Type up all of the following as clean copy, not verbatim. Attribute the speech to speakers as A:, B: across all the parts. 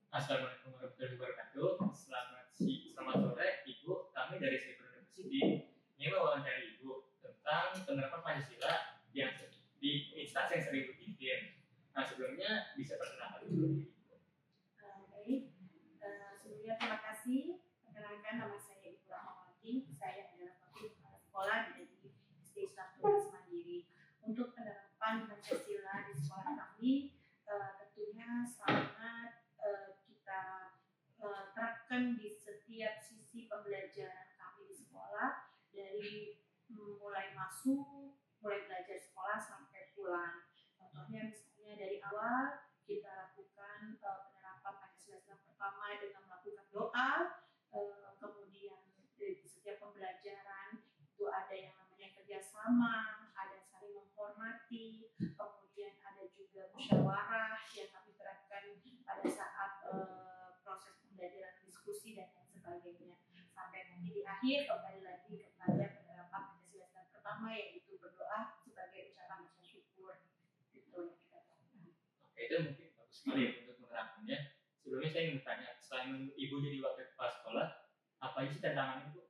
A: Assalamualaikum warahmatullahi wabarakatuh. Selamat sore, Ibu. Kami dari Cyber University ingin mewawancari Ibu tentang penerapan Pancasila yang di instansi yang sering dipimpin. Nah, sebelumnya bisa perkenalkan dulu Ibu.
B: Baik, sebelumnya terima kasih. Perkenalkan, nama saya Ibu Rahmawati. Saya adalah wakil kepala sekolah dari SD Islam Tulis Mandiri. Untuk penerapan Pancasila di sekolah kami, tentunya sangat kita terapkan di setiap sisi pembelajaran kami di sekolah, dari mulai belajar sekolah sampai pulang. Contohnya misalnya dari awal kita lakukan penerapan Pancasila pertama dengan melakukan doa, kemudian di setiap pembelajaran itu ada yang namanya kerjasama, ada saling menghormati, kemudian ada juga musyawarah yang kami terapkan pada saat proses pembelajaran, diskusi dan lain sebagainya. Sampai nanti di akhir kembali lagi kepada penerapan Pancasila pertama, yaitu berdoa sebagai ucapan rasa syukur. Itu yang kita lakukan.
A: Oke, itu mungkin bagus sekali ya untuk menerapkannya. Sebelumnya saya ingin bertanya, selain Ibu jadi wakil kepala sekolah, apa aja sih tantangan Ibu?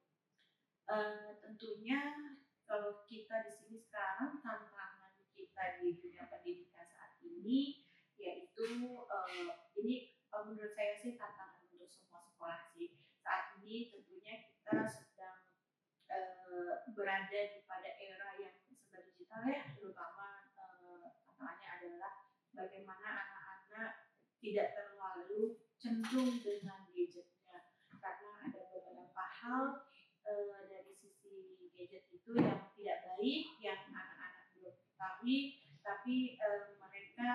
B: Tentunya kalau kita di sini sekarang, tantangan kita di dunia pendidikan saat ini yaitu ini menurut saya sih tantangan untuk semua sekolah sih. Saat ini tentunya kita sedang berada di pada era yang serba digital ya, terutama tantangannya adalah bagaimana anak-anak tidak terlalu cenderung dengan gadgetnya, karena ada beberapa hal dari sisi gadget itu yang tidak baik, yang anak-anak belum ketahui, tapi mereka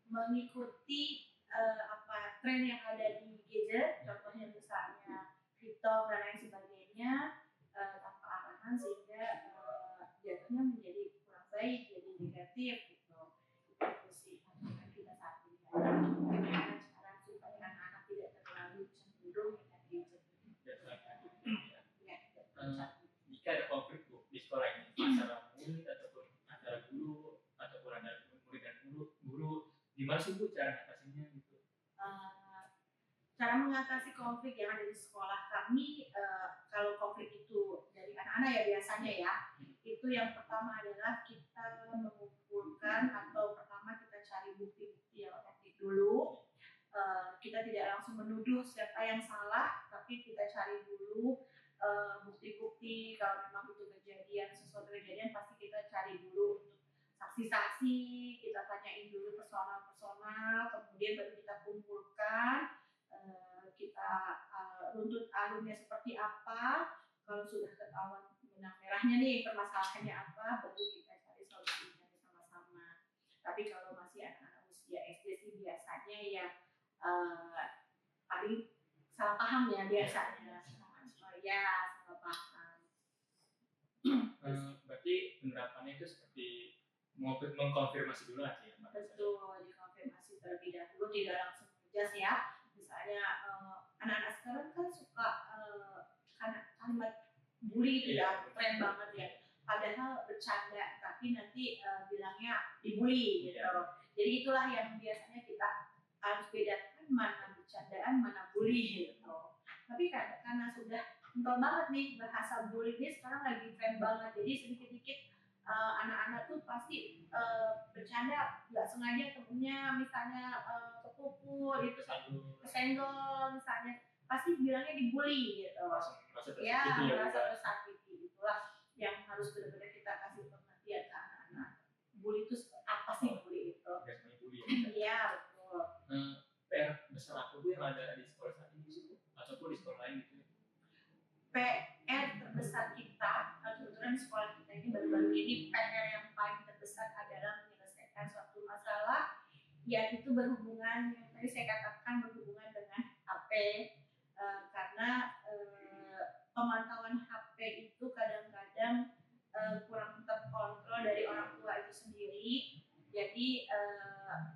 B: mengikuti tren yang ada di gadget, contohnya misalnya TikTok dan lain sebagainya, tanpa arahan, sehingga jatuhnya menjadi kurang baik, jadi negatif gitu. Itu sih tantangan kita saat ini. Bagaimana cara supaya anak-anak tidak terlalu cenderung dengan gadget.
A: Jika ada konflik Bu di sekolah ini antara murid ataupun antara guru ataupun antara murid dan guru, gimana sih Bu cara mengatasinya gitu?
B: Cara mengatasi konflik yang ada di sekolah kami, kalau konflik itu dari anak-anak ya biasanya ya, itu yang pertama adalah kita mengumpulkan, atau pertama kita cari bukti-bukti yang otentik dulu. Kita tidak langsung menuduh siapa yang salah, tapi kita cari dulu bukti-bukti. Kalau memang itu sesuatu kejadian, pasti kita cari dulu untuk saksi-saksi, kita tanyain dulu personal-personal, kemudian baru kita kumpulkan, kita runtut alurnya seperti apa. Kalau sudah ketahuan benang merahnya nih permasalahannya apa, baru kita cari solusinya bersama-sama. Tapi kalau masih anak-anak usia SD sih biasanya ya paling salah paham ya biasanya. Ya, salah paham.
A: Berarti penerapannya itu seperti mengkonfirmasi dulu aja ya?
B: Betul, dikonfirmasi terlebih dahulu, tidak langsung ngejas ya. Misalnya anak-anak sekarang kan suka kalimat bully itu ya, tren banget ya. Padahal bercanda, tapi nanti bilangnya dibully gitu. Jadi itulah yang biasanya kita harus bedakan mana bercandaan, mana bully gitu. Tapi karena sudah kental banget nih bahasa bully ini sekarang lagi tren banget, jadi sedikit-sedikit anak-anak tuh pasti bercanda, nggak sengaja temennya misalnya kepukul, itu kesenggol misalnya, pasti bilangnya dibully gitu. Merasa tersakiti. Itulah yang harus benar-benar kita kasih pengertian ke anak-anak. Bully itu apa sih bully itu?
A: Biasanya bully ya?
B: Iya, betul.
A: PR besar apa Bu yang ada di sekolah saat ini sih Bu? Ataupun di sekolah lain gitu?
B: PR terbesar kita, kebetulan sekolah kita ini baru-baru ini, PR yang paling terbesar adalah menyelesaikan suatu masalah, yaitu berhubungan, yang tadi saya katakan, berhubungan dengan HP, karena pemantauan HP itu kadang-kadang kurang terkontrol dari orang tua itu sendiri. Jadi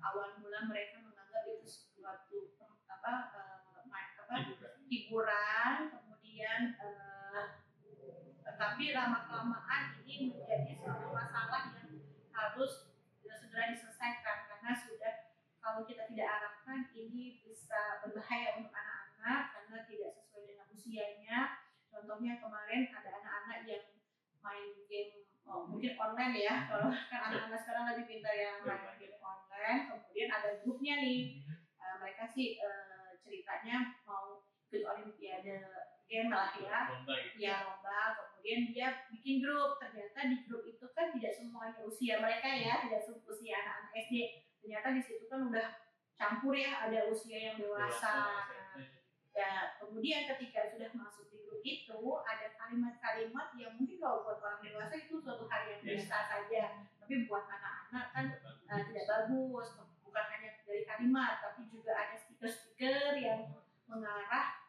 B: awal mula mereka menganggap itu suatu hiburan, kemudian tetapi lama-kelamaan ini menjadi suatu masalah yang harus segera diselesaikan, karena sudah, kalau kita tidak arahkan berbahaya untuk anak-anak karena tidak sesuai dengan usianya. Contohnya kemarin ada anak-anak yang main game mungkin online ya, kalau kan anak-anak sekarang lebih pintar ya main game online. Kemudian ada grupnya nih, mereka sih ceritanya mau ikut olimpiade game lah ya, lomba. Kemudian dia bikin grup, ternyata di grup itu kan tidak semuanya usia mereka ya, tidak usia anak-anak SD. Ternyata di situ kan udah campur ya, ada usia yang dewasa. Ya, kemudian ketika sudah masuk di grup itu ada kalimat-kalimat yang mungkin kalau buat orang dewasa itu suatu hal yang biasa saja, tapi buat anak-anak kan tidak bagus. Bukan hanya dari kalimat, tapi juga ada stiker-stiker yang mengarah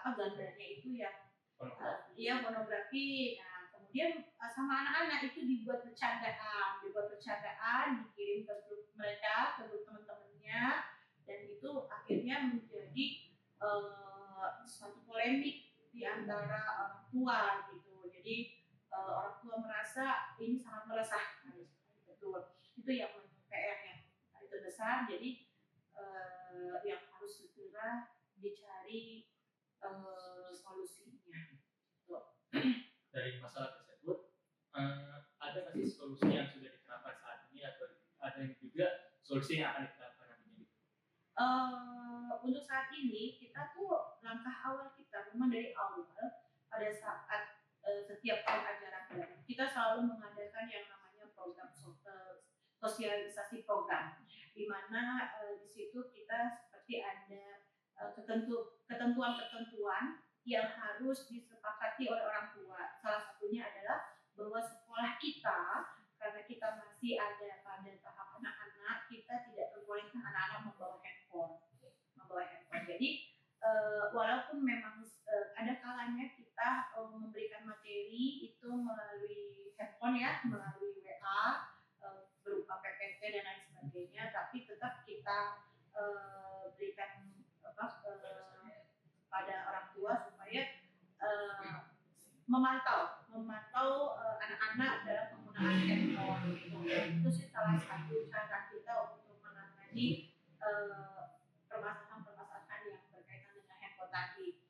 B: gambarnya itu yang pornografi. Nah, kemudian sama anak-anak itu dibuat bercandaan, dikirim ke grup mereka, ke grup teman-temannya, dan itu akhirnya menjadi suatu polemik di antara orang tua gitu. Jadi orang tua merasa ini sangat meresahkan. Betul. Itu yang PR yang itu besar. Jadi yang harus segera dicari solusinya.
A: Dari masalah tersebut, ada nggak sih solusi yang sudah diterapkan saat ini atau ada juga solusi yang akan diterapkan nantinya?
B: Untuk saat ini kita tuh langkah awal kita memang dari awal pada saat setiap tahun ajaran baru kita selalu mengadakan yang namanya program sosialisasi program, di mana di situ kita seperti ada ketentuan-ketentuan yang harus disepakati oleh orang tua. Salah satunya adalah bahwa sekolah kita, karena kita masih ada pada tahap anak-anak, kita tidak perbolehkan anak-anak membawa handphone. Jadi walaupun memang ada kalanya kita memberikan materi itu melalui handphone ya, melalui WA, berupa PPT dan lain sebagainya, tapi tetap kita berikan pada orang tua supaya memantau anak-anak dalam penggunaan handphone. Itu sih salah satu cara kita untuk menangani permasalahan-permasalahan yang berkaitan dengan handphone tadi.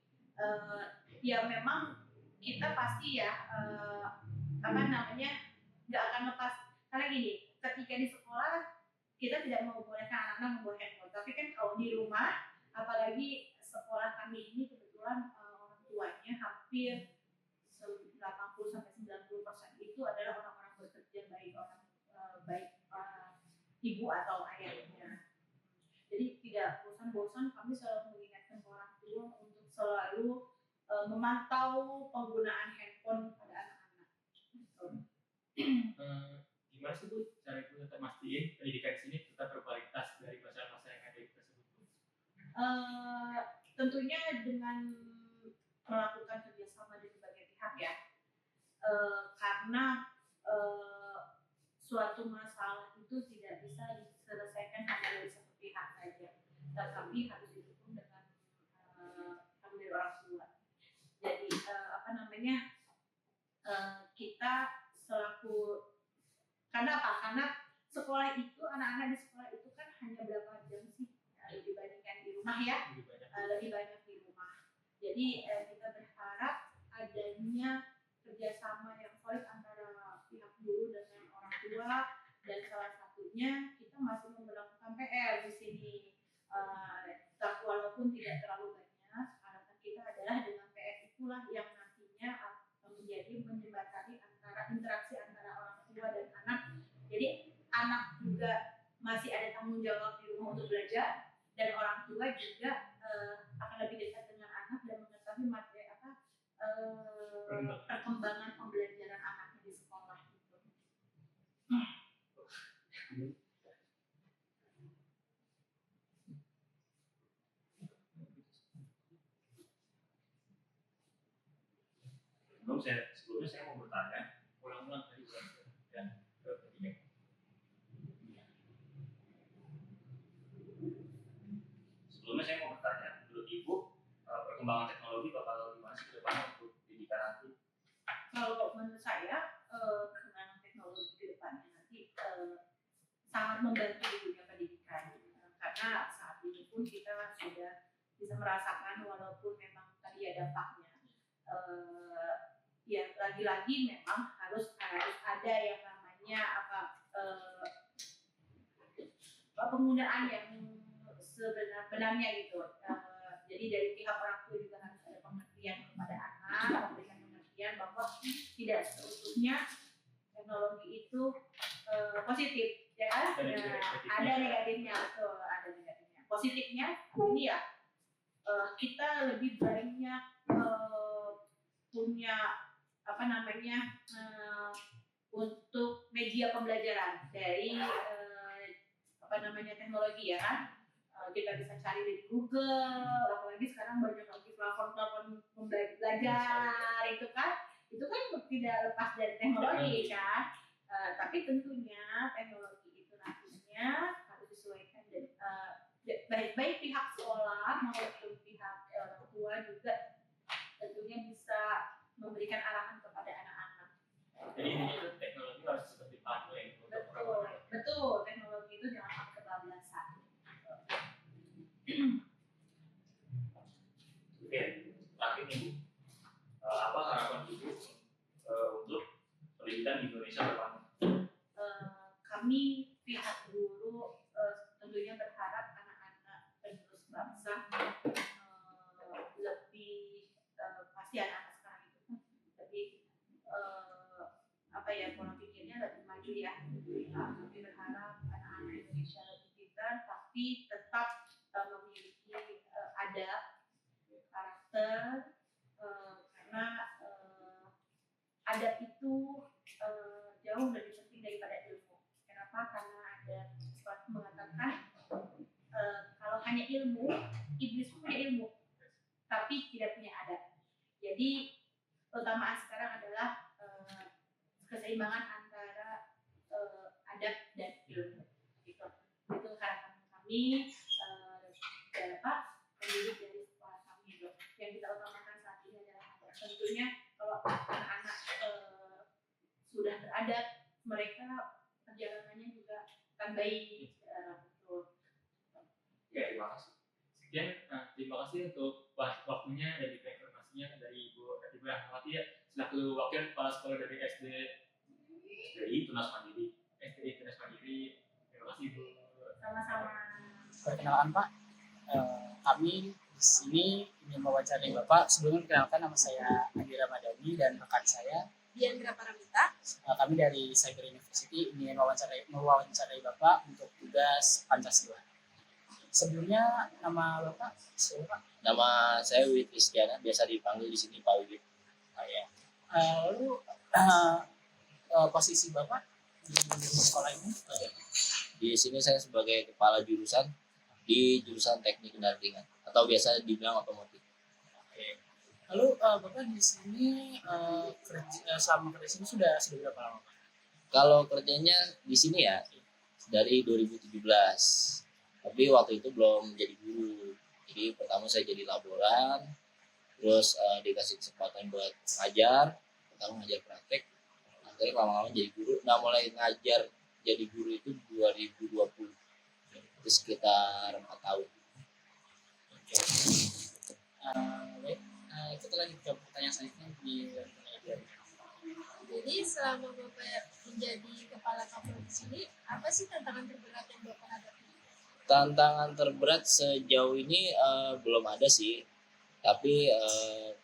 B: Ya memang kita pasti ya nggak akan lepas, karena gini, ketika di sekolah kita tidak mau bolehkan anak-anak membawa handphone, tapi kan kalau di rumah, apalagi sekolah kami ini kebetulan orang tuanya hampir 80-90% itu adalah orang-orang bekerja, baik ibu atau ayahnya. Jadi tidak bosan-bosan kami selalu mengingatkan orang tua untuk selalu memantau penggunaan handphone pada anak-anak.
A: Gimana sih Bu cara Ibu tetap mastiin pendidikan di sini tetap berkualitas dari masalah-masalah yang ada di tersebut?
B: Tentunya dengan melakukan kerjasama di berbagai pihak ya, karena suatu masalah itu tidak bisa diselesaikan hanya dari satu pihak saja, tetapi harus didukung dengan dari orang tua. Jadi kita selaku, karena sekolah itu, anak-anak di sekolah itu kan hanya berapa jam sih dibandingkan di rumah ya, lebih banyak di rumah. Jadi kita berharap adanya kerjasama yang solid antara pihak guru dengan orang tua, dan salah satunya kita masih memperlakukan PR di sini. Walaupun tidak terlalu banyak, harapan kita adalah dengan PR itulah yang nantinya menjadi menjembatani antara interaksi antara orang tua dan anak. Jadi anak juga masih ada tanggung jawab di rumah untuk belajar, dan orang tua juga akan lebih dekat dengan anak dan mengetahui materi perkembangan pembelajaran anaknya di sekolah gitu.
C: Sebelumnya saya mau bertanya,
A: ulang-ulang tadi dan
C: sebelumnya saya mau bertanya, menurut Ibu perkembangan teknologi bakal gimana sih ke depan untuk pendidikan nanti?
B: Kalau menurut saya perkembangan teknologi ke depannya nanti sangat membantu di dunia pendidikan, karena saat ini pun kita sudah bisa merasakan walaupun memang tadi ya dampaknya. Ya lagi-lagi memang harus ada yang namanya penggunaan yang sebenarnya gitu. Jadi dari pihak orang tua juga harus ada pengertian kepada anak, memberikan pengertian bahwa tidak seutuhnya teknologi itu positif, ya kan? Ada negatifnya, betul, ada negatifnya. Positifnya ini ya kita lebih banyak punya untuk media pembelajaran dari teknologi ya kan. Kita bisa cari di Google, apalagi sekarang banyak lagi platform belajar itu kan tidak lepas dari teknologi kan. Tapi tentunya teknologi itu nantinya harus disesuaikan dan baik pihak sekolah maupun pihak orang tua juga tentunya bisa memberikan arahan kepada anak-anak.
A: Jadi ini teknologi harus seperti pandu ya.
B: Betul, teknologi itu jangan sampai kebablasan.
C: Oke, terakhir nih Bu, apa harapan Ibu untuk pendidikan di Indonesia depan?
B: Kami pihak guru tentunya berharap anak-anak penerus bangsa lebih pasti anak-anak sekarang itu lebih pola pikirnya lebih maju ya. Kami berharap anak-anak Indonesia lebih pintar tapi tetap memiliki adab, karakter, karena adab itu jauh lebih penting daripada ilmu. Kenapa? Karena ada sesuatu mengatakan kalau hanya ilmu, iblis punya ilmu, tapi tidak punya adab. Jadi keutamaan sekarang adalah keseimbangan antara adab dan ilmu. Gitu. Itu harapan kami pendidik dari sekolah kami. Yang kita utamakan saat ini adalah adab. Tentunya kalau anak-anak sudah beradab, mereka perjalanannya juga akan baik.
A: Ya, terima kasih. Sekian, terima kasih untuk waktunya dan juga informasinya dari Ibu Rahmawati ya, selaku wakil kepala sekolah dari SDI Tunas Mandiri. Terima kasih Ibu.
B: Sama-sama.
D: Perkenalkan Pak, kami di sini ingin mewawancarai Bapak. Sebelumnya perkenalkan, nama saya Adi Ramadhani dan rekan saya
E: Diandra Paramita.
D: Kami dari Cyber University ingin mewawancarai Bapak untuk tugas Pancasila. Sebelumnya nama Bapak siapa Pak?
F: Nama saya Wid Istiana, biasa dipanggil di sini Pak Wid.
D: Lalu posisi Bapak di sekolah ini?
F: Di sini saya sebagai kepala jurusan di jurusan Teknik Kendaraan Ringan atau biasa dibilang otomotif.
D: Lalu Bapak di sini selama kerja sini sudah berapa lama?
F: Kalau kerjanya di sini ya dari 2017. Tapi waktu itu belum jadi guru. Jadi pertama saya jadi laboran, terus dikasih kesempatan buat ngajar, pertama ngajar praktek, akhirnya lama-lama jadi guru. Nah mulai ngajar jadi guru itu 2020, itu sekitar 4 tahun.
D: Baik, kita lanjut ke pertanyaan selanjutnya di
E: Jadi selama Bapak menjadi kepala kapal di sini, apa sih tantangan terberat yang Bapak hadapi?
F: Tantangan terberat sejauh ini belum ada sih, tapi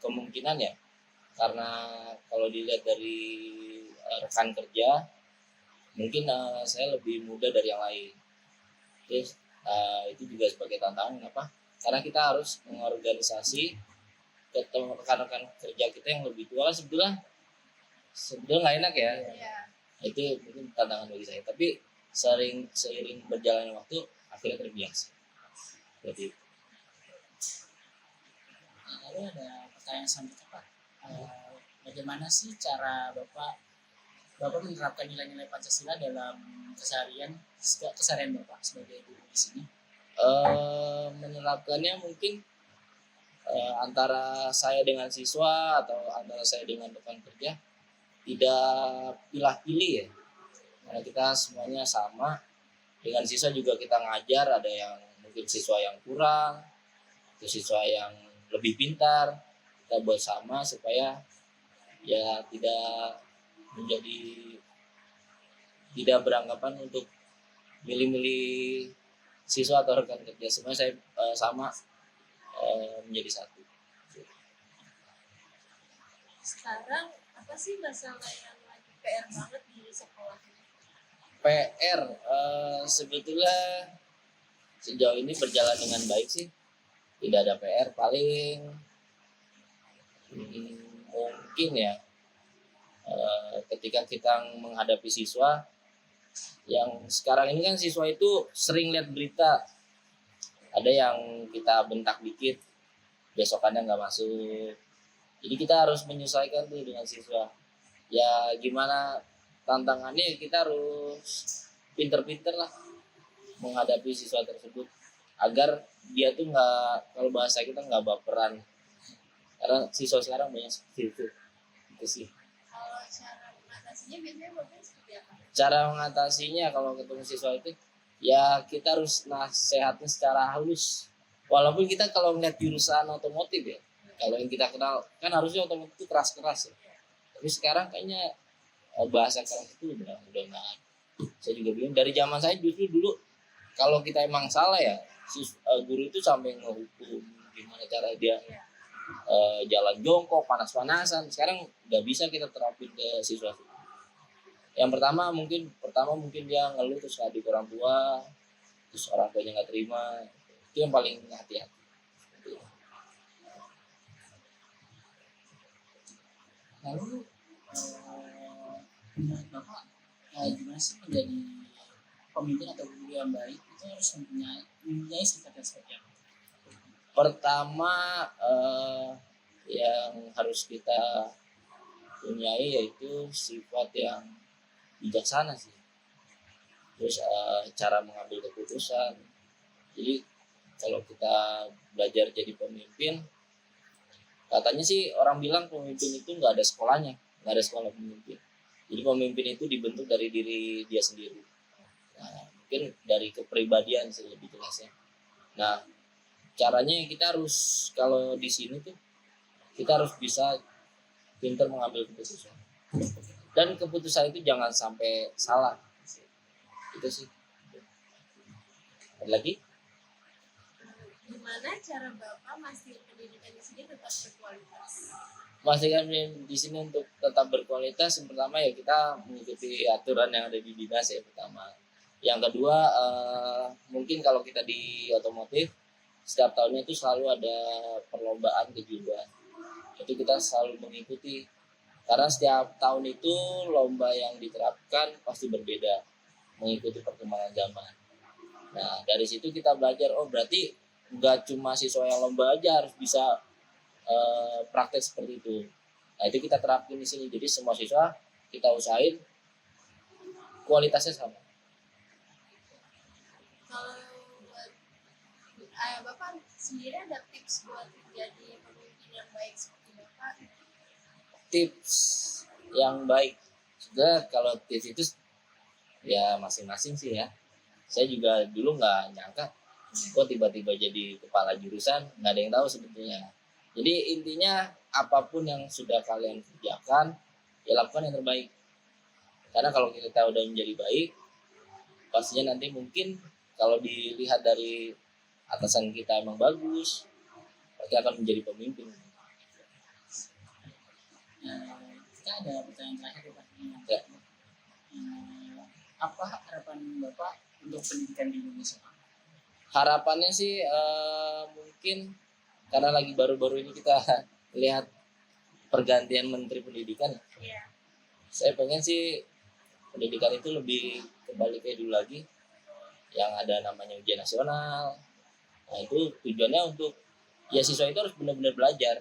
F: kemungkinan ya, karena kalau dilihat dari rekan kerja, mungkin saya lebih muda dari yang lain. Terus itu juga sebagai tantangan, kenapa? Karena kita harus mengorganisasi ketemu rekan-rekan kerja kita yang lebih tua. Sebetulnya nggak enak ya.
E: Ya.
F: Itu mungkin tantangan bagi saya, tapi seiring berjalannya waktu akhirnya terbiasa. Jadi
D: lalu ada pertanyaan selanjutnya Pak, bagaimana sih cara Bapak menerapkan nilai-nilai Pancasila dalam keseharian Bapak sebagai guru di sini?
F: Menerapkannya mungkin antara saya dengan siswa atau antara saya dengan rekan kerja tidak pilih-pilih ya, karena kita semuanya sama. Dengan siswa juga kita ngajar, ada yang mungkin siswa yang kurang, Untuk siswa yang lebih pintar kita buat sama supaya ya tidak beranggapan untuk milih-milih siswa atau rekan kerja, semua saya sama menjadi satu.
E: Sekarang apa sih masalah yang lagi PR banget di sekolah?
F: PR sebetulnya sejauh ini berjalan dengan baik sih, tidak ada PR. Paling mungkin ya ketika kita menghadapi siswa yang sekarang ini kan, siswa itu sering lihat berita, ada yang kita bentak dikit besokannya nggak masuk, jadi kita harus menyesuaikan tuh dengan siswa. Ya gimana tantangannya, kita harus pinter-pinter lah menghadapi siswa tersebut agar dia tuh nggak, kalau bahasa kita nggak baperan, karena siswa sekarang banyak seperti itu sih.
E: Kalau cara mengatasinya biasanya Bapak seperti apa?
F: Cara mengatasinya kalau ketemu siswa itu ya kita harus nasihatnya secara halus, walaupun kita kalau melihat jurusan otomotif ya, kalau yang kita kenal kan harusnya otomotif itu keras-keras ya, tapi sekarang kayaknya bahasa keras itu udah nggak ada. Saya juga bilang dari zaman saya justru dulu kalau kita emang salah ya, guru itu sampai ngehukum gimana cara dia jalan jongkok panas-panasan. Sekarang nggak bisa kita terapin ke siswa. Yang pertama mungkin dia ngeluh terus ngadu ke orang tua, terus orang tuanya nggak terima, itu yang paling hati-hati.
D: Lalu menurut Bapak gimana sih menjadi pemimpin atau guru yang baik itu harus mempunyai sifat yang seperti apa?
F: Pertama yang harus kita punyai yaitu sifat yang bijaksana sih. Terus cara mengambil keputusan. Jadi kalau kita belajar jadi pemimpin, katanya sih orang bilang pemimpin itu nggak ada sekolahnya, nggak ada sekolah pemimpin. Jadi pemimpin itu dibentuk dari diri dia sendiri. Nah, mungkin dari kepribadian sih lebih jelasnya. Nah, caranya kita harus, kalau di sini tuh kita harus bisa pintar mengambil keputusan. Dan keputusan itu jangan sampai salah. Itu sih. Ada lagi?
E: Gimana cara Bapak mastiin pendidikan di sini tetap berkualitas?
F: Pastikan di sini untuk tetap berkualitas, yang pertama ya kita mengikuti aturan yang ada di dinas ya pertama. Yang kedua mungkin kalau kita di otomotif setiap tahunnya itu selalu ada perlombaan kejuaraan. Itu kita selalu mengikuti karena setiap tahun itu lomba yang diterapkan pasti berbeda mengikuti perkembangan zaman. Nah dari situ kita belajar, oh berarti nggak cuma siswa yang lomba aja harus bisa praktek seperti itu. Nah itu kita terapin di sini. Jadi semua siswa kita usahain kualitasnya sama.
E: Kalau buat Bapak sendiri ada tips buat jadi pemimpin yang baik seperti Bapak?
F: Tips yang baik, sudah kalau tips itu ya masing-masing sih ya. Saya juga dulu nggak nyangka kok tiba-tiba jadi kepala jurusan, nggak ada yang tahu sebetulnya. Jadi intinya apapun yang sudah kalian kerjakan, ya lakukan yang terbaik. Karena kalau kita udah menjadi baik, pastinya nanti mungkin kalau dilihat dari atasan kita emang bagus, pasti akan menjadi pemimpin.
D: Kita ada pertanyaan terakhir Pak.
F: Ya.
D: Apa harapan Bapak untuk pendidikan di Indonesia?
F: Harapannya sih mungkin karena lagi baru-baru ini kita lihat pergantian Menteri Pendidikan.
E: Iya.
F: Saya pengen sih pendidikan itu lebih kembali kayak dulu lagi, yang ada namanya ujian nasional. Nah itu tujuannya untuk ya siswa itu harus benar-benar belajar.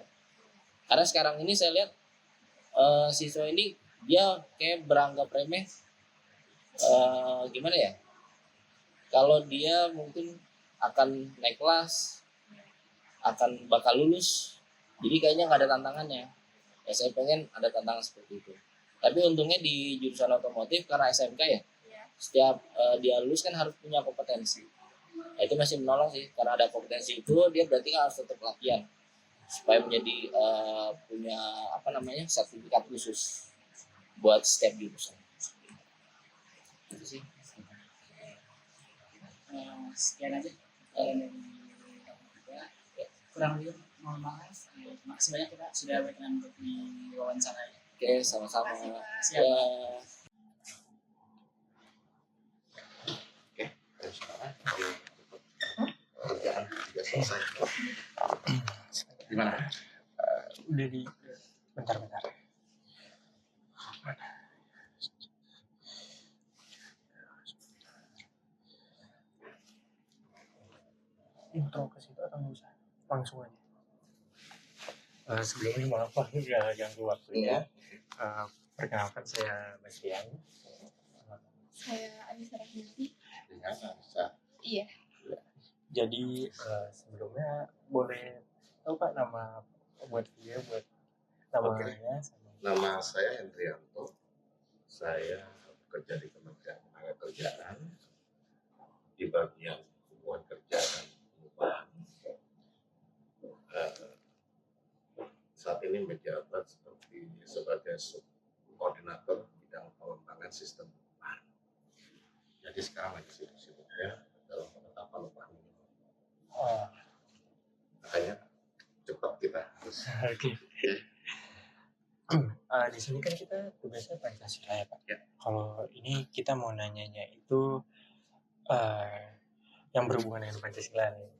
F: Karena sekarang ini saya lihat siswa ini dia kayak beranggap remeh. Gimana ya? Kalau dia mungkin akan naik kelas, akan bakal lulus, jadi kayaknya nggak ada tantangannya. Ya saya pengen ada tantangan seperti itu. Tapi untungnya di jurusan otomotif karena SMK ya,
E: Iya.
F: setiap dia lulus kan harus punya kompetensi. Nah, itu masih menolong sih, karena ada kompetensi itu dia berarti kan harus tetap latihan supaya menjadi punya apa namanya sertifikat khusus buat setiap jurusan. Itu sih.
D: Sekian aja dari kita. Kurang lebih mohon maaf. Makasih banyak kita sudah berkenan untuk diwawancara.
F: Oke, sama-sama.
D: Siap.
F: Ya.
G: Dan sekarang kerjaan sudah selesai. Gimana?
H: Udah di bentar. Intro ke situ atau nggak usah? Langsung aja. Sebelumnya maaf Pak, udah ganggu waktunya. Perkenalkan saya Mas Rian.
E: Saya Anissa Rahmati.
G: Dengan Anissa.
E: Iya.
H: Jadi sebelumnya boleh tahu Pak nama buat video buat namanya?
G: Nama saya Hendrianto. Saya bekerja di Kementerian Ketenagakerjaan di bagian hubungan kerja dan pengupahan. Saat ini menjabat sebagai subkoordinator bidang pengembangan sistem pengupahan. Jadi sekarang lagi sibuk-sibuknya dalam penetapan upah minimum. Makanya cepat kita harus.
H: Oke. Di sini kan kita tugasnya Pancasila ya Pak.
G: Ya.
H: Kalau ini kita mau nanyanya itu yang berhubungan dengan Pancasila nih.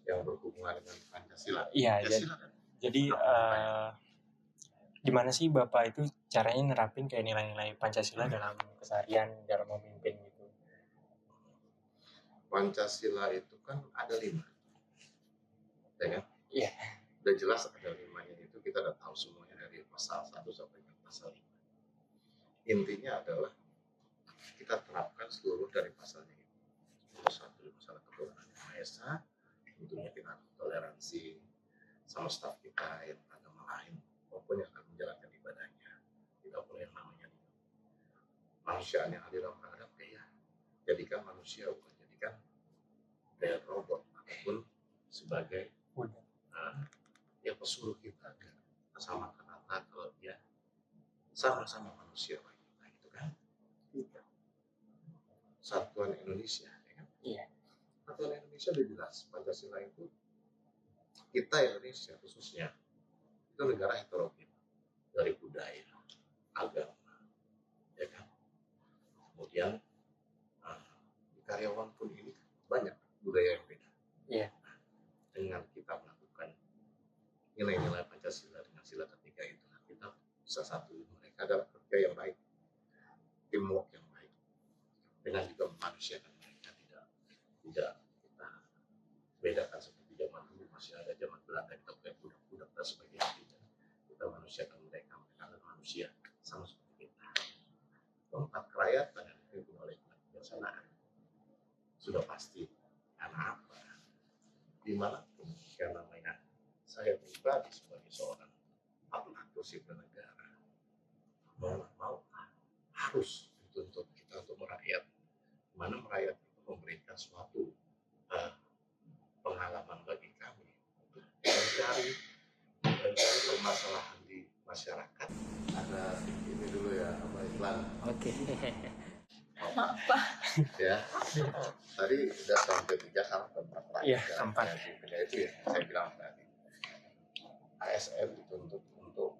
G: Yang berhubungan dengan Pancasila.
H: Iya, jadi gimana sih Bapak itu caranya nerapin kayak nilai-nilai Pancasila dalam keseharian, dalam memimpin gitu?
G: Pancasila itu kan ada 5, ya kan?
H: Iya.
G: Udah jelas ada 5-nya itu kita udah tahu semuanya dari pasal 1 sampai ke pasal 5. Intinya adalah kita terapkan seluruh dari pasalnya itu. Nomor 1 masalah ketuhanan yang Maha Esa, tentunya kita toleransi sama staf kita yang agama lain maupun yang akan menjalankan ibadahnya. Tidak boleh yang namanya manusiaan yang adil dan beradab, ya jadikan manusia bukan jadikan kayak robot ataupun sebagai ya pesuruh kita agar samakan rata kalau dia sama-sama manusia bagi kita, gitu kan? Satuan Indonesia, ya kan?
H: Iya.
G: Satuan Indonesia udah jelas Pancasila itu kita Indonesia khususnya itu negara heterogen dari budaya, agama, ya kan? Kemudian di karyawan pun ini banyak budaya yang beda.
H: Iya.
G: Dengan kita melakukan nilai-nilai Pancasila dengan sila ketiga itu, kita bisa satu mereka dalam kerja yang baik, teamwork yang baik, dengan juga memanusiakan mereka, tidak kita bedakan seperti zaman dulu masih ada zaman Belanda kita pakai budak-budak dan sebagainya, tidak. Kita manusiakan mereka adalah manusia sama seperti kita. Tempat kerakyatan yang dipimpin oleh kebijaksanaan sudah pasti karena apa? Dimanapun yang namanya saya pribadi sebagai seorang aparatur sipil negara mau harus dituntut kita untuk merakyat, mana merakyat itu memberikan suatu pengalaman bagi kami untuk mencari permasalahan di masyarakat. Ada ini dulu ya, apa iklan?
D: Oke.
E: Maaf Pak.
G: Ya, tadi udah sampai 3 sampai 4 lagi.
H: Iya, 4.
G: Itu ya, saya bilang tadi. ASN dituntut untuk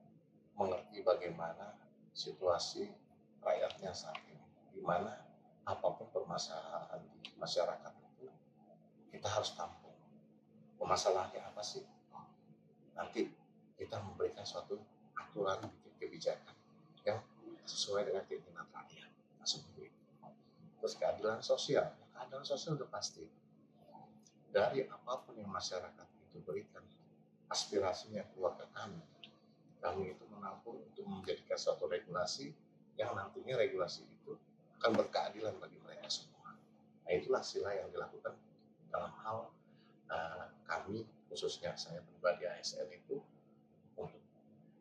G: mengerti bagaimana situasi rakyatnya saat ini. Di mana apapun permasalahan di masyarakat itu kita harus tampung. Permasalahannya apa sih? Nanti kita memberikan suatu aturan bikin kebijakan yang sesuai dengan keinginan rakyat. Nah, seperti itu. Terus keadilan sosial udah pasti. Dari apapun yang masyarakat itu berikan, aspirasinya keluar ke kami itu menampung untuk menjadikan suatu regulasi yang nantinya regulasi itu akan berkeadilan bagi mereka semua. Nah, itulah sila yang dilakukan dalam hal kami, khususnya saya pribadi ASN itu, untuk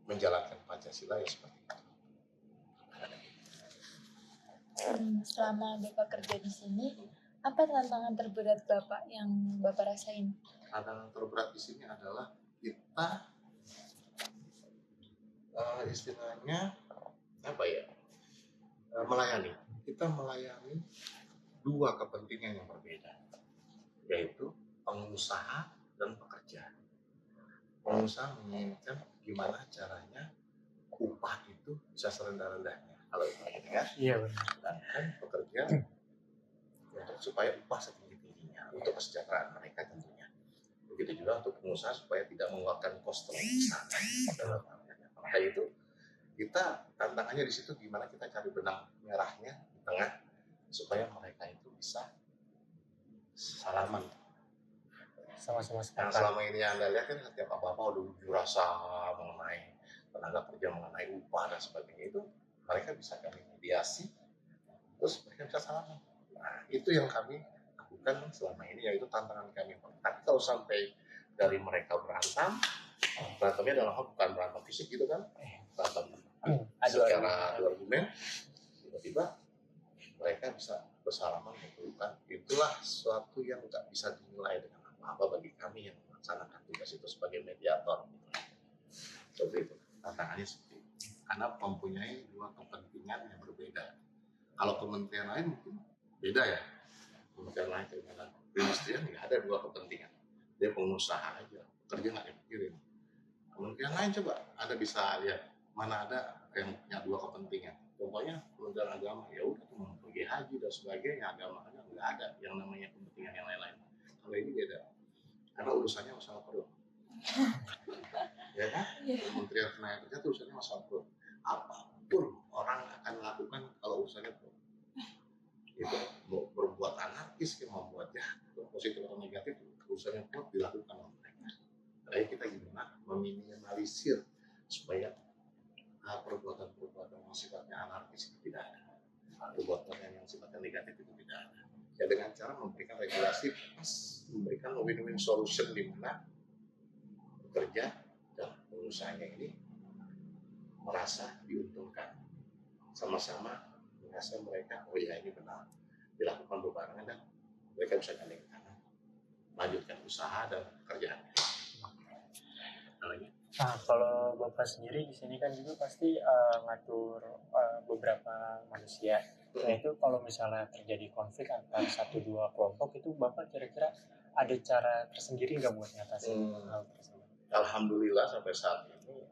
G: menjalankan Pancasila ya seperti itu.
E: Selama Bapak kerja di sini, Apa tantangan terberat Bapak yang Bapak rasain?
G: Tantangan terberat di sini adalah kita istilahnya apa ya, melayani. Kita melayani dua kepentingan yang berbeda, yaitu pengusaha dan pekerja. Pengusaha menginginkan gimana caranya upah itu bisa serendah-rendahnya, kalau itu gitu kan.
H: Iya benar.
G: Sedangkan pekerja untuk supaya upah setinggi-tingginya untuk kesejahteraan mereka tentunya. Begitu juga untuk pengusaha supaya tidak mengeluarkan kos terlalu besar dalam hal maka itu kita tantangannya di situ gimana kita cari benang merahnya di tengah supaya mereka itu bisa salaman.
H: Sama-sama
G: Yang
H: sepakat.
G: selama ini yang Anda lihat kan setiap apa-apa udah unjuk rasa mengenai tenaga kerja, mengenai upah dan sebagainya, itu mereka bisa kami mediasi terus mereka bisa salaman. Nah, itu yang kami lakukan selama ini, yaitu tantangan kami. Tapi kalau sampai dari mereka berantemnya dalam hal bukan berantem fisik gitu kan, berantem secara argumen, tiba-tiba mereka bisa bersalaman berpelukan. Itulah sesuatu yang nggak bisa dinilai dengan apa-apa bagi kami yang melaksanakan tugas itu sebagai mediator. Seperti itu, tantangannya seperti itu. Karena mempunyai dua kepentingan yang berbeda. Kalau kementerian lain mungkin beda ya. Kementerian lain dengan perindustrian nggak ada dua kepentingan. Dia pengusaha aja, kerja nggak dipikirin. Kementerian lain coba Anda bisa lihat mana ada yang punya dua kepentingan. Contohnya Kementerian Agama, ya udah cuma pergi haji dan sebagainya, agamanya nggak ada yang namanya kepentingan yang lain-lain. Kalau ini beda, karena urusannya masalah perut. Ya kan? Kementerian Tenaga Kerja itu urusannya masalah perut. Apapun orang akan lakukan kalau urusannya perut. Itu mau berbuat anarkis, mau membuat jahat, positif atau negatif, urusannya perut dilakukan oleh mereka. Jadi kita gimana meminimalisir supaya perbuatan-perbuatan yang sifatnya anarkis itu tidak ada, perbuatan yang sifatnya negatif itu tidak ada. Ya dengan cara memberikan regulasi, memberikan win-win solution di mana pekerja dan pengusahanya ini merasa diuntungkan, sama-sama merasa mereka, oh ya ini benar, dilakukan bebarengan dan mereka bisa gandeng tangan, lanjutkan usaha dan pekerjaan.
H: Nah, kalau Bapak sendiri di sini kan juga pasti ngatur beberapa manusia. Nah, itu kalau misalnya terjadi konflik antara satu dua kelompok itu Bapak kira-kira ada cara tersendiri nggak buat ngatasin hal tersebut?
G: Alhamdulillah sampai saat ini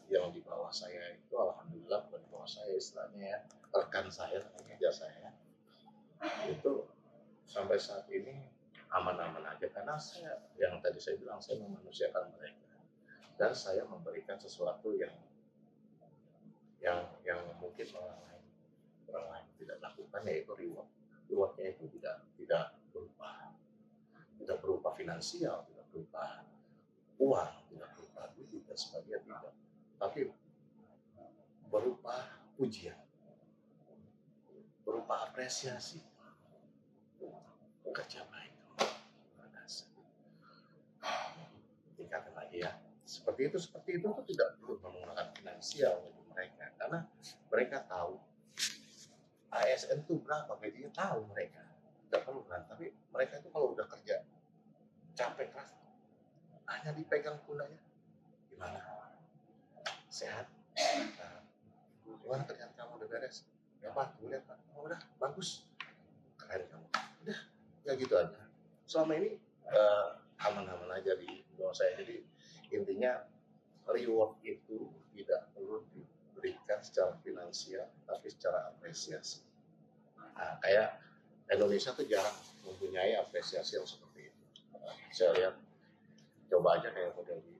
G: yang di bawah saya itu alhamdulillah bukan di bawah saya istilahnya ya, rekan saya, kerja saya itu sampai saat ini aman-aman aja karena saya yang tadi saya bilang saya memanusiakan mereka dan saya memberikan sesuatu yang mungkin orang lain tidak lakukan, yaitu rewardnya itu tidak berupa finansial, tidak berupa uang, tidak berupa duit dan sebagainya, tidak, tapi berupa pujian, berupa apresiasi, kerja baik, tingkatkan lagi ya. Seperti itu tidak perlu menggunakan finansial bagi mereka karena mereka tahu ASN itu berapa gajinya, tahu mereka, tidak perlu kan. Tapi mereka itu kalau udah kerja capek keras hanya dipegang pundaknya, gimana sehat, nah, gimana kerjaan kamu udah beres ya Pak, gue lihat Pak, oh, udah bagus, keren kamu, udah ya gitu aja. Selama ini aman-aman aja di bawah saya. Jadi intinya reward itu tidak perlu diberikan secara finansial tapi secara apresiasi. Nah, kayak Indonesia tuh jarang mempunyai apresiasi yang seperti itu. Saya lihat, coba aja kayak model di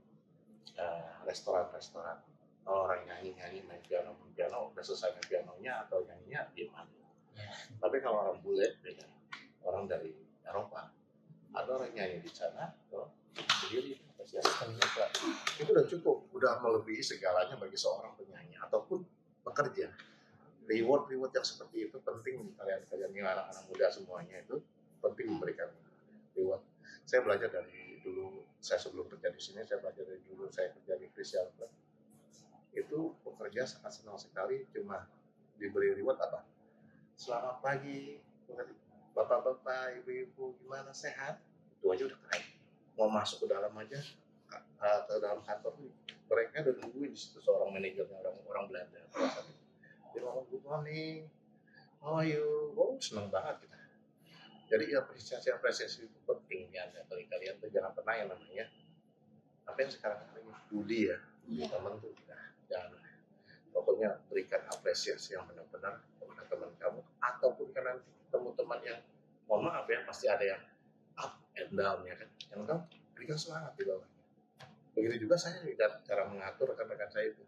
G: restoran-restoran, kalau orang nyanyi main piano udah selesai main pianonya atau nyanyinya diem aja. Tapi kalau orang bule beda, orang dari Eropa ada orang nyanyi di sana sendiri, itu udah cukup, udah melebihi segalanya bagi seorang penyanyi ataupun pekerja. Reward yang seperti itu penting. Kalian ini anak-anak muda semuanya itu penting memberikan reward. Saya belajar dari dulu, saya sebelum kerja di sini, saya belajar dari dulu saya kerja di Christian Club. Itu pekerja sangat senang sekali cuma diberi reward apa? Selamat pagi, bapak-bapak, ibu-ibu gimana sehat, itu aja udah keren. Mau masuk ke dalam aja, ke dalam kantor mereka udah nungguin di situ seorang manajernya, orang Belanda. Dia ngomong good morning, how are you? Oh seneng banget kita. Jadi apresiasi itu penting ya, bagi kalian tuh jangan pernah yang namanya apa yang sekarang lagi bully ya, bully teman tuh jangan. Pokoknya berikan apresiasi yang benar-benar kepada teman kamu, ataupun kan nanti ketemu teman yang mohon maaf ya pasti ada yang up and down ya kan, yang kamu berikan semangat di bawahnya. Begitu juga saya cara mengatur rekan-rekan saya itu.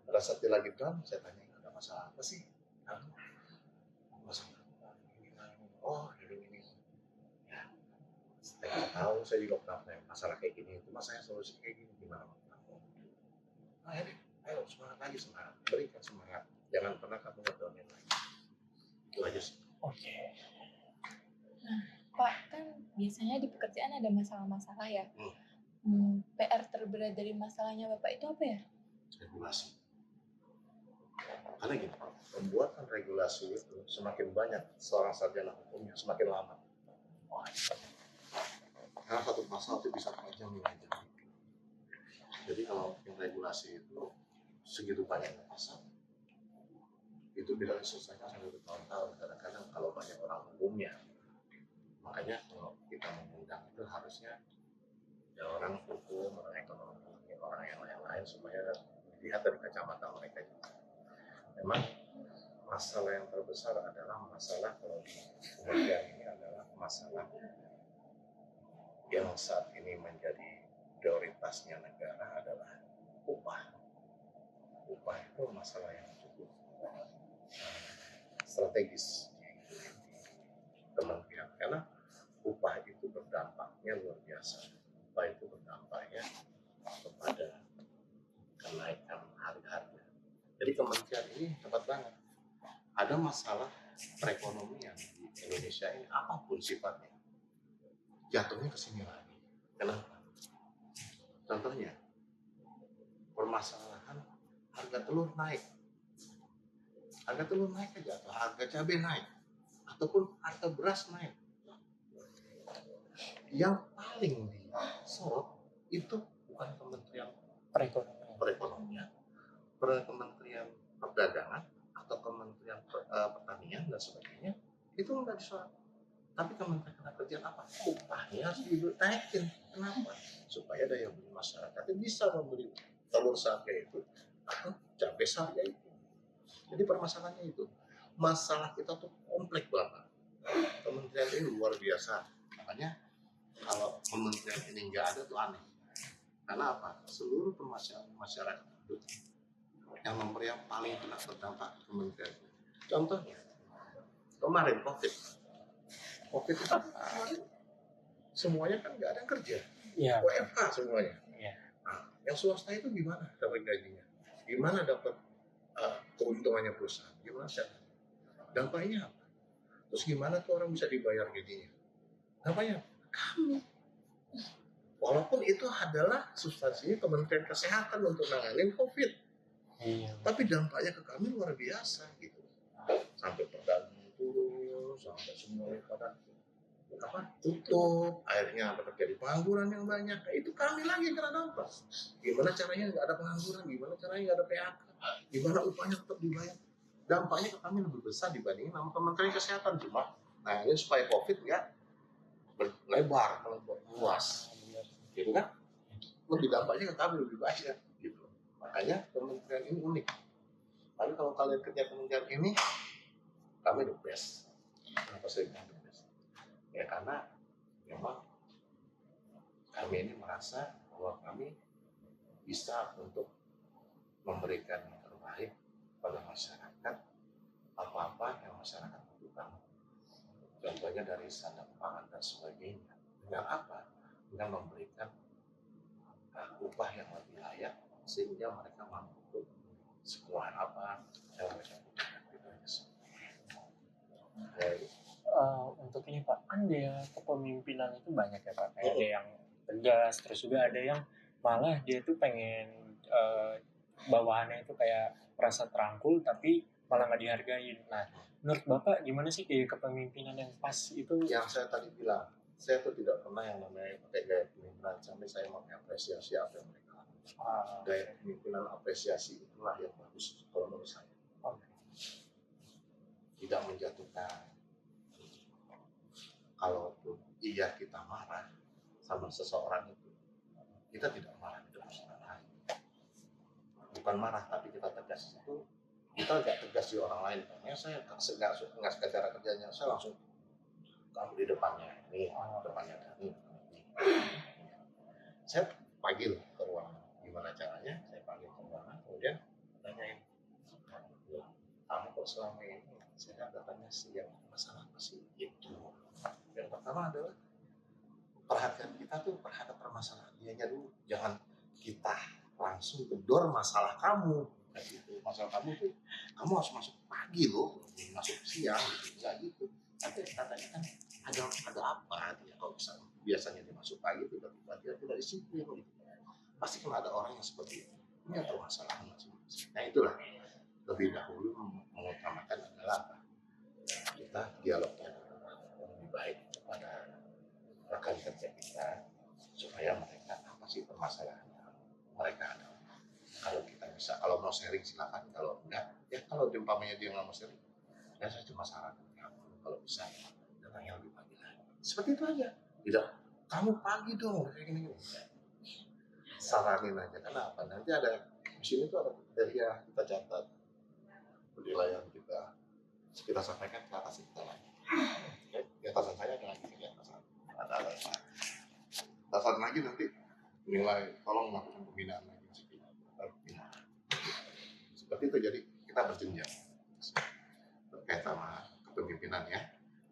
G: Pada saat dia lagi down, saya tanya ada masalah apa sih? Masalah apa? Oh ini. Ya, saya tahu, saya juga pernah punya masalah kayak gini. Cuma saya solusi kayak gini gimana? Nah, ayo semangat lagi, semangat, berikan semangat, jangan pernah kamu ngedownin lagi. Itu aja sih.
H: Oke.
E: Nah, Pak, kan biasanya di pekerjaan ada masalah-masalah ya. PR terberat dari masalahnya Bapak itu apa ya?
G: Regulasi. Karena gini, pembuatan regulasi itu semakin banyak seorang sarjana hukumnya semakin lama. Karena satu pasal itu bisa 4 jam, 5 jam. Jadi kalau bikin regulasi itu segitu banyaknya pasal, itu bisa diselesaikan sampai bertahun-tahun. Kadang-kadang kalau banyak orang umumnya, makanya kalau kita mengundang itu harusnya ya orang hukum, orang ekonomi, orang yang lain-lain supaya dilihat dari kacamata mereka juga. Memang masalah yang terbesar adalah masalah kalau di kemudian ini adalah masalah yang saat ini menjadi prioritasnya negara adalah upah. Upah itu masalah yang cukup strategis kementerian, karena upah itu berdampaknya luar biasa. Upah itu berdampaknya kepada kenaikan harga. Jadi kementerian ini cepat banget. Ada masalah perekonomian di Indonesia ini apapun sifatnya, jatuhnya ke sini lagi. Kenapa? Contohnya, permasalahan harga telur naik. Harga telur naik aja, atau harga cabai naik, ataupun harga beras naik. Yang paling disorot itu bukan Kementerian Perekonomian, Kementerian Perdagangan, atau Kementerian Pertanian dan sebagainya. Itu enggak disorot. Tapi Kementerian Ketenagakerjaan apa? Upahnya harus dinaikin. Kenapa? Supaya daya beli masyarakat bisa membeli telur seharga itu atau cabai seharga itu. Jadi permasalahannya itu. Masalah kita tuh kompleks banget. Kementerian ini luar biasa. Makanya kalau kementerian ini nggak ada tuh aneh. Karena apa? Seluruh permasalahan masyarakat itu yang nomor yang paling kena terdampak kementerian ini. Contohnya kemarin COVID itu semuanya kan nggak ada yang kerja, WFH semuanya. Nah, yang swasta itu gimana dapat gajinya? Gimana dapat keuntungannya perusahaan? Gimana sih? Dampaknya apa? Terus gimana tuh orang bisa dibayar gajinya? Dampaknya kami. Walaupun itu adalah substansinya Kementerian Kesehatan untuk nanganin COVID, tapi dampaknya ke kami luar biasa gitu. Sampai perdagangan turun, sampai semuanya pada tutup, akhirnya terjadi pengangguran yang banyak. Itu kami lagi yang kena dampak. Gimana caranya nggak ada pengangguran? Gimana caranya nggak ada PHK? Gimana upahnya tetap dibayar? Dampaknya ke kami lebih besar dibandingin sama Kementerian Kesehatan. Cuma, nah ini supaya COVID nggak berlebar, luas, gitu kan? Lebih dampaknya ke kami lebih banyak, gitu. Makanya kementerian ini unik. Tapi kalau kalian kerja kementerian ini, kami the best. Kenapa saya bilang the best? Ya karena memang kami ini merasa bahwa kami bisa untuk memberikan yang terbaik pada masyarakat, apa-apa yang masyarakat butuhkan. Contohnya dari sandang pangan dan sebagainya. Dengan apa? Dengan memberikan upah yang lebih layak sehingga mereka mampu semua apa yang mereka butuhkan.
H: Untuk ini Pak, kan dia kepemimpinan itu banyak ya Pak. Kayak ada yang tegas, terus juga ada yang malah dia tuh pengen bawahannya itu kayak merasa terangkul, tapi malah nggak dihargain. Nah, menurut Bapak gimana sih kayak kepemimpinan yang pas itu?
G: Yang saya tadi bilang, saya tuh tidak pernah yang namanya pakai gaya kepemimpinan sampai saya mengapresiasi apa yang mereka lakukan. Gaya kepemimpinan apresiasi itulah yang bagus kalau menurut saya. Tidak menjatuhkan. Kalaupun iya kita marah sama seseorang itu, kita tidak marah di dalam orang lain. Bukan marah, tapi kita tegas itu. Kita nggak tegas di orang lain. Karena saya nggak suka cara kerjanya, saya langsung kamu di depannya ini, depannya ini. Saya panggil ke ruangan. Gimana caranya? Saya panggil ke ruangan, kemudian tanyain, kamu kok selama ini saya datangnya siang, masalah apa sih? Itu. Yang pertama adalah perhatian kita tuh terhadap permasalahan dianya dulu. Jangan kita langsung gedor masalah kamu. Kayak gitu. Masalah kamu tuh, kamu harus masuk pagi loh, masuk siang gitu, enggak gitu. Tapi katanya kan ada apa dia kalau biasanya dia masuk pagi tiba-tiba dia tidak disiplin gitu. Pasti kan ada orang yang seperti itu. Ini ada masalah masing-masing. Nah itulah lebih dahulu mengutamakan adalah apa? Kita dialognya lebih baik kepada rekan kerja kita supaya mereka apa sih permasalahannya mereka ada. Kalau kita bisa, kalau mau sharing silakan, kalau enggak, ya kalau umpamanya dia nggak mau sharing, ya saya cuma sarankan kamu kalau bisa datangnya lebih pagi lagi. Seperti itu aja. Tidak, kamu pagi dong kayak gini. Saranin aja. Kenapa? Nanti ada di sini tuh ada kriteria kita catat penilaian kita sampaikan ke atas kita lagi. Di atasan saya ada lagi di atasan. Ada atasan lagi nanti nilai tolong melakukan pembinaan lagi. Seperti itu, jadi kita berjenjang terkait sama kepemimpinan ya.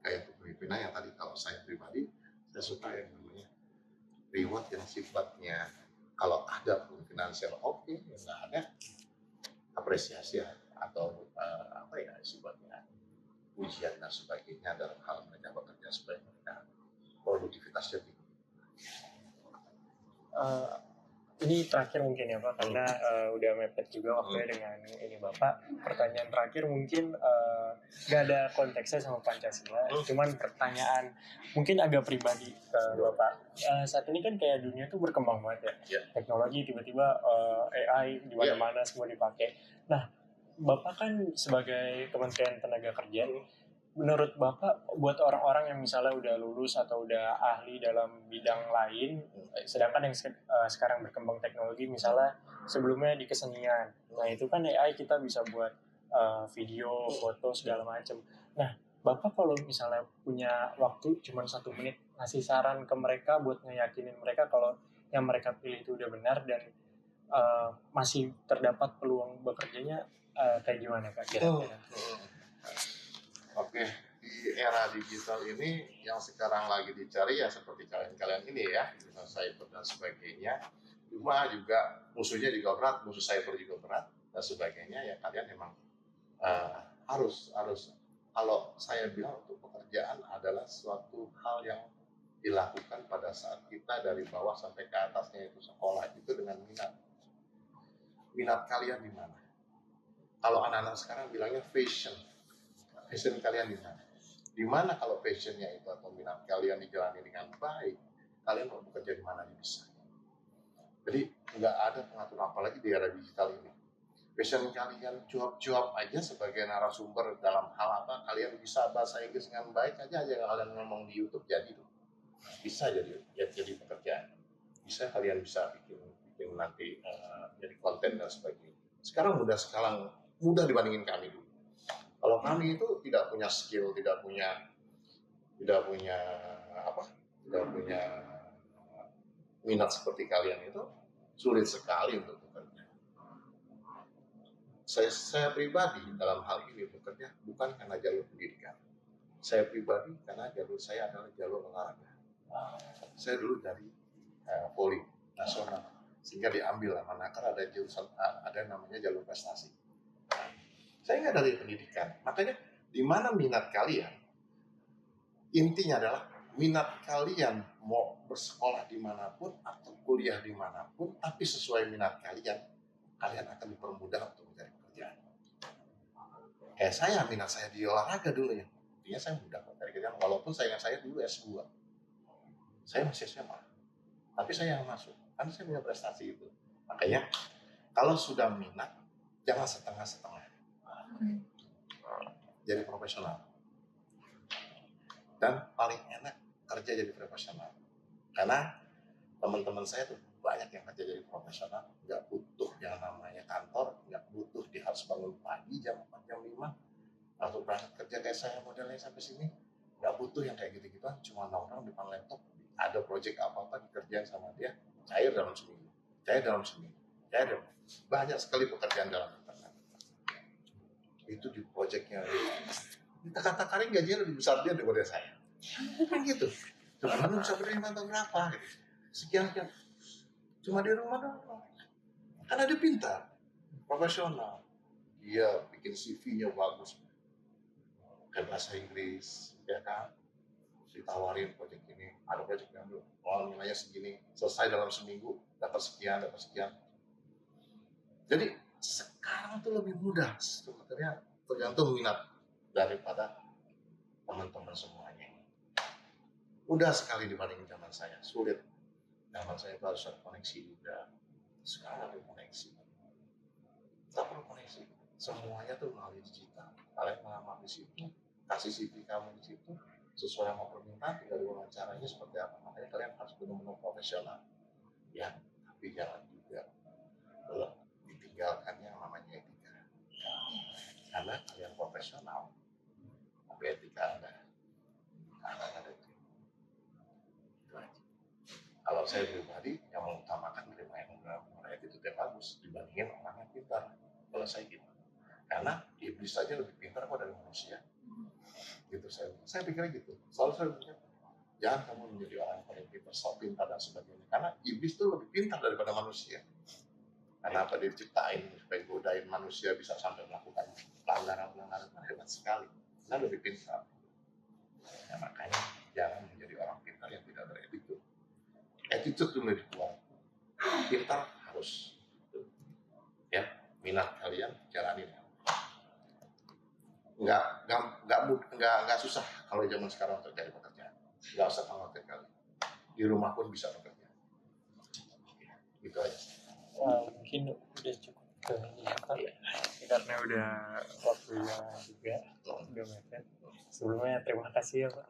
G: Kayak kepemimpinan yang tadi kalau saya pribadi saya suka yang namanya reward yang sifatnya kalau ada finansial oke, nggak ada apresiasi atau apa ya sifatnya ujian dan sebagainya dalam hal mereka bekerja supaya mereka produktivitasnya tinggi.
H: Ini terakhir mungkin ya Pak, karena udah mepet juga waktunya dengan ini Bapak. Pertanyaan terakhir mungkin gak ada konteksnya sama Pancasila, cuman pertanyaan mungkin agak pribadi ke Bapak. Saat ini kan kayak dunia tuh berkembang banget ya, teknologi tiba-tiba AI di mana-mana semua dipakai. Nah, Bapak kan sebagai Kementerian Tenaga Kerja, menurut Bapak buat orang-orang yang misalnya udah lulus atau udah ahli dalam bidang lain, sedangkan yang sekarang berkembang teknologi misalnya sebelumnya di kesenian, nah itu kan AI kita bisa buat video, foto segala macam. Nah, Bapak kalau misalnya punya waktu cuma 1 menit ngasih saran ke mereka buat ngeyakinin mereka kalau yang mereka pilih itu udah benar dan masih terdapat peluang bekerjanya, kayak gimana Kak kira-kira?
G: Oke, di era digital ini yang sekarang lagi dicari ya seperti kalian-kalian ini ya, misalnya cyber dan sebagainya. Cuma juga musuhnya juga berat, musuh cyber juga berat dan sebagainya. Ya kalian memang harus kalau saya bilang untuk pekerjaan adalah suatu hal yang dilakukan pada saat kita dari bawah sampai ke atasnya itu sekolah itu dengan minat. Minat kalian di mana? Kalau anak-anak sekarang bilangnya passion kalian di mana? Di mana kalau passionnya itu atau minat kalian dijalani dengan baik, kalian mau bekerja di mana bisa. Jadi nggak ada pengaturan apalagi di era digital ini. Passion kalian cuap-cuap aja sebagai narasumber dalam hal apa, kalian bisa bahasa Inggris dengan baik aja kalian ngomong di YouTube jadi tuh. Bisa jadi pekerjaan. Bisa kalian bisa bikin nanti jadi konten dan sebagainya. Sekarang mudah dibandingin kami dulu. Kalau kami itu tidak punya skill, tidak punya minat seperti kalian itu sulit sekali untuk bekerja. Saya pribadi dalam hal ini bekerja bukan karena jalur pendidikan. Saya pribadi karena jalur saya adalah jalur olahraga. Saya dulu dari Poli nasional, sehingga diambil Manakar ada jurusan ada namanya jalur prestasi. Saya nggak dari pendidikan, makanya di mana minat kalian, intinya adalah minat kalian mau bersekolah dimanapun atau kuliah dimanapun, tapi sesuai minat kalian akan dipermudah untuk mencari pekerjaan. kayak saya, minat saya di olahraga dulu ya. Intinya saya mudah dari kecil, walaupun saya dulu S2. Saya masih SMA. Tapi saya yang masuk. Karena saya punya prestasi itu. Makanya kalau sudah minat, jangan setengah-setengah. Jadi profesional. Dan paling enak kerja jadi profesional. Karena teman-teman saya tuh banyak yang kerja jadi profesional, nggak butuh yang namanya kantor, nggak butuh dia harus bangun pagi jam 4, jam 5, atau berangkat kerja kayak saya modelnya sampai sini, nggak butuh yang kayak gitu-gituan, cuma nongkrong depan laptop, ada project apa-apa dikerjain sama dia, cair dalam seminggu, banyak sekali pekerjaan dalam internet. Itu di projectnya, kita kata-kata gajinya lebih besar dia daripada saya, kan gitu. Cuma bisa berapa gitu. Sekian, cuma di rumah doang. Karena dia pintar, profesional, dia bikin CV-nya bagus, kayak bahasa Inggris, ya kan, ditawarin proyek ini, ada proyek yang dulu, nilainya segini, selesai dalam seminggu, dapat sekian. Jadi sekarang tuh lebih mudah sebetulnya, tergantung minat daripada teman-teman semuanya. Mudah sekali dibanding zaman saya, sulit. Zaman saya itu harus ada koneksi juga. Sekarang ada koneksi. Tak perlu koneksi. Semuanya tuh melalui digital. Kalian melamar di situ, kasih CV kamu di situ, sesuai sama permintaan, tinggal wawancaranya seperti apa. Makanya kalian harus benar-benar profesional. Ya, tapi jangan juga belum ditinggalkan yang namanya etika. Karena kalian profesional, tapi etika Anda ada itu. Kalau saya pribadi yang mengutamakan terima yang itu yang bagus dibandingin orang yang pintar. Kalau saya gitu, karena iblis saja lebih pintar kok dari manusia. Gitu saya pikirnya gitu. Selalu saya pikir jangan kamu menjadi orang yang paling pintar, sok pintar dan sebagainya. Karena iblis itu lebih pintar daripada manusia. Kenapa dia diciptain supaya godain manusia bisa sampai melakukan pelanggaran hebat sekali. Karena lebih pintar. Ya, makanya jangan menjadi orang pintar yang tidak beretitude. Attitude dulu dibuat. Pintar harus, ya, minat kalian jalanin. Nggak susah kalau zaman sekarang untuk cari pekerjaan. Nggak usah khawatir kali. Di rumah pun bisa bekerja. Gitu aja.
H: Mungkin udah cukup ke ini ya Pak. Karena udah waktunya juga udah mepet. Sebelumnya terima kasih ya Pak